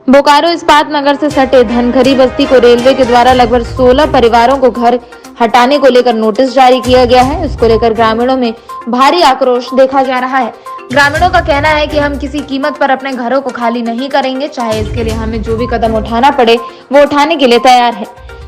बोकारो इस्पात नगर से सटे धनखरी बस्ती को रेलवे के द्वारा लगभग 16 परिवारों को घर हटाने को लेकर नोटिस जारी किया गया है। इसको लेकर ग्रामीणों में भारी आक्रोश देखा जा रहा है। ग्रामीणों का कहना है कि हम किसी कीमत पर अपने घरों को खाली नहीं करेंगे, चाहे इसके लिए हमें जो भी कदम उठाना पड़े वो उठाने के लिए तैयार है।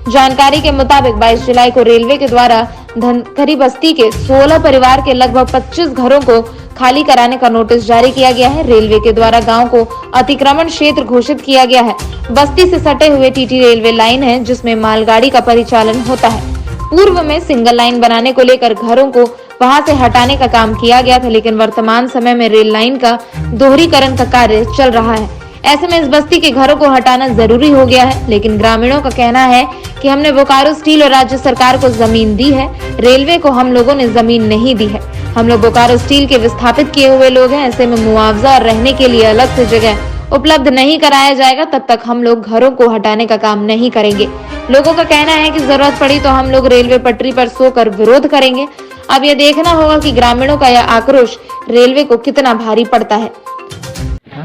जानकारी के मुताबिक 22 जुलाई को रेलवे के द्वारा धनखरी बस्ती के 16 परिवार के लगभग 25 घरों को खाली कराने का नोटिस जारी किया गया है। रेलवे के द्वारा गांव को अतिक्रमण क्षेत्र घोषित किया गया है। बस्ती से सटे हुए टीटी रेलवे लाइन है, जिसमें मालगाड़ी का परिचालन होता है। पूर्व में सिंगल लाइन बनाने को लेकर घरों को वहां से हटाने का काम किया गया था, लेकिन वर्तमान समय में रेल लाइन का दोहरीकरण का कार्य चल रहा है। ऐसे में इस बस्ती के घरों को हटाना जरूरी हो गया है, लेकिन ग्रामीणों का कहना है कि हमने बोकारो स्टील और राज्य सरकार को जमीन दी है, रेलवे को हम लोगों ने जमीन नहीं दी है। हम लोग बोकारो स्टील के विस्थापित किए हुए लोग हैं। ऐसे में मुआवजा और रहने के लिए अलग से जगह उपलब्ध नहीं कराया जाएगा, तब तक हम लोग घरों को हटाने का काम नहीं करेंगे। लोगों का कहना है कि जरूरत पड़ी तो हम लोग रेलवे पटरी पर सोकर विरोध करेंगे। अब यह देखना होगा कि ग्रामीणों का यह आक्रोश रेलवे को कितना भारी पड़ता है।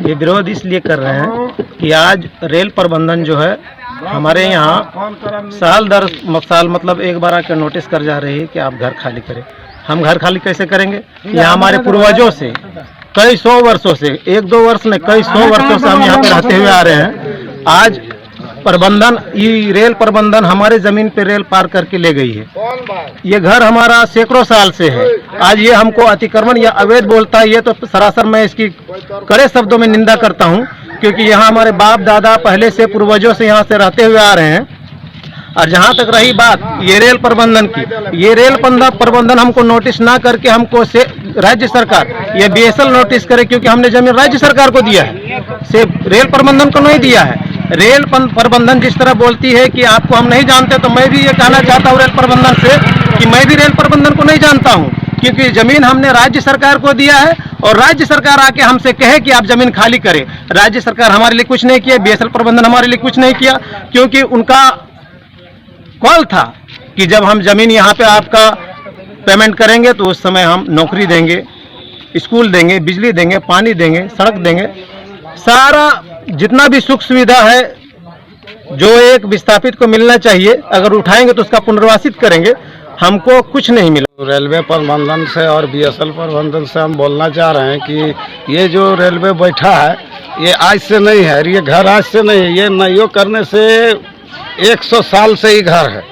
ये विरोध इसलिए कर रहे हैं कि आज रेल प्रबंधन जो है हमारे यहाँ साल दर साल मतलब एक बार आकर नोटिस कर जा रही है कि आप घर खाली करें। हम घर खाली कैसे करेंगे? यहाँ हमारे पूर्वजों से कई सौ वर्षों से, एक दो वर्ष में कई सौ वर्षों से हम यहाँ पे रहते हुए आ रहे हैं। आज प्रबंधन, ये रेल प्रबंधन हमारे जमीन पे रेल पार करके ले गई है। ये घर हमारा सैकड़ों साल से है। आज ये हमको अतिक्रमण या अवैध बोलता है, ये तो सरासर मैं इसकी कड़े शब्दों में निंदा करता हूँ, क्योंकि यहाँ हमारे बाप दादा पहले से पूर्वजों से यहाँ से रहते हुए आ रहे हैं। और जहाँ तक रही बात ये रेल प्रबंधन की, ये रेल प्रबंधन हमको नोटिस ना करके हमको से राज्य सरकार ये बीएसएल नोटिस करे, क्योंकि हमने जमीन राज्य सरकार को दिया है, सिर्फ रेल प्रबंधन को नहीं दिया है। रेल प्रबंधन जिस तरह बोलती है कि आपको हम नहीं जानते, तो मैं भी ये कहना चाहता हूँ रेल प्रबंधन से कि मैं भी रेल प्रबंधन को नहीं जानता हूँ, क्योंकि जमीन हमने राज्य सरकार को दिया है और राज्य सरकार आके हमसे कहे कि आप जमीन खाली करें। राज्य सरकार हमारे लिए कुछ नहीं किया, बीएसएल प्रबंधन हमारे लिए कुछ नहीं किया, क्योंकि उनका कॉल था कि जब हम जमीन यहाँ पे आपका पेमेंट करेंगे तो उस समय हम नौकरी देंगे, स्कूल देंगे, बिजली देंगे, पानी देंगे, सड़क देंगे, सारा जितना भी सुख सुविधा है जो एक विस्थापित को मिलना चाहिए, अगर उठाएंगे तो उसका पुनर्वासित करेंगे। हमको कुछ नहीं मिला। रेलवे प्रबंधन से और बीएसएल प्रबंधन से हम बोलना चाह रहे हैं कि ये जो रेलवे बैठा है ये आज से नहीं है, ये घर आज से नहीं है, ये नयो करने से 100 साल से ही घर है।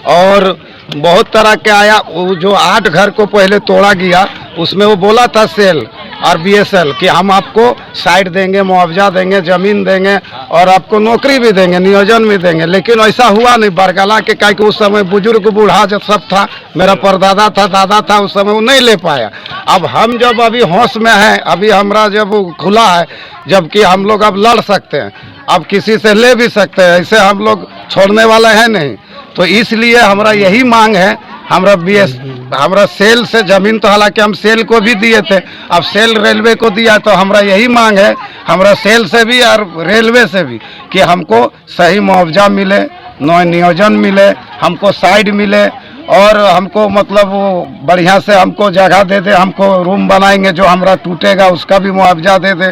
और बहुत तरह के आया, वो जो 8 घर को पहले तोड़ा गया उसमें वो बोला था सेल और बीएसएल कि हम आपको साइड देंगे, मुआवजा देंगे, जमीन देंगे और आपको नौकरी भी देंगे, नियोजन भी देंगे, लेकिन ऐसा हुआ नहीं। बरगला के क्या कि उस समय बुजुर्ग बूढ़ा जब सब था, मेरा परदादा था, दादा था, उस समय वो नहीं ले पाया। अब हम जब अभी होश में हैं, अभी हमारा जब खुला है, जबकि हम लोग अब लड़ सकते हैं, अब किसी से ले भी सकते हैं, ऐसे हम लोग छोड़ने वाले हैं नहीं। तो इसलिए हमारा यही मांग है, हमारा सेल से जमीन, तो हालांकि हम सेल को भी दिए थे, अब सेल रेलवे को दिया, तो हमारा यही मांग है हमारा सेल से भी और रेलवे से भी कि हमको सही मुआवजा मिले, नियोजन मिले, हमको साइड मिले और हमको मतलब वो बढ़िया से हमको जगह दे दे, हमको रूम बनाएंगे, जो हमारा टूटेगा उसका भी मुआवजा दे दे।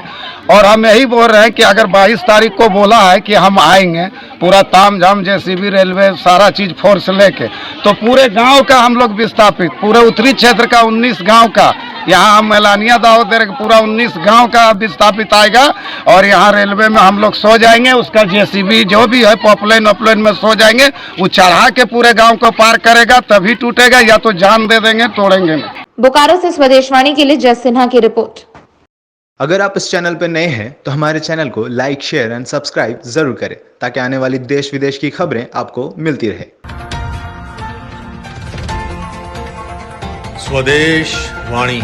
और हम यही बोल रहे हैं कि अगर 22 तारीख को बोला है कि हम आएंगे पूरा ताम झाम जेसीबी रेलवे सारा चीज़ फोर्स लेके, तो पूरे गांव का हम लोग विस्थापित, पूरे उत्तरी क्षेत्र का 19 गांव का, यहाँ हम एलानिया दावत दे रहे पूरा 19 गांव का विस्थापित आएगा और यहाँ रेलवे में हम लोग सो जाएंगे, उसका जेसीबी जो भी है पॉपलाइन में सो जाएंगे, वो चढ़ा के पूरे गांव को पार करेगा, तभी टूटेगा, या तो जान दे देंगे, तोड़ेंगे नहीं। बोकारो से स्वदेशवाणी के लिए जय सिन्हा की रिपोर्ट। अगर आप इस चैनल पर नए हैं तो हमारे चैनल को लाइक, शेयर एंड सब्सक्राइब जरूर करें, ताकि आने वाली देश विदेश की खबरें आपको मिलती रहे। स्वदेश वाणी।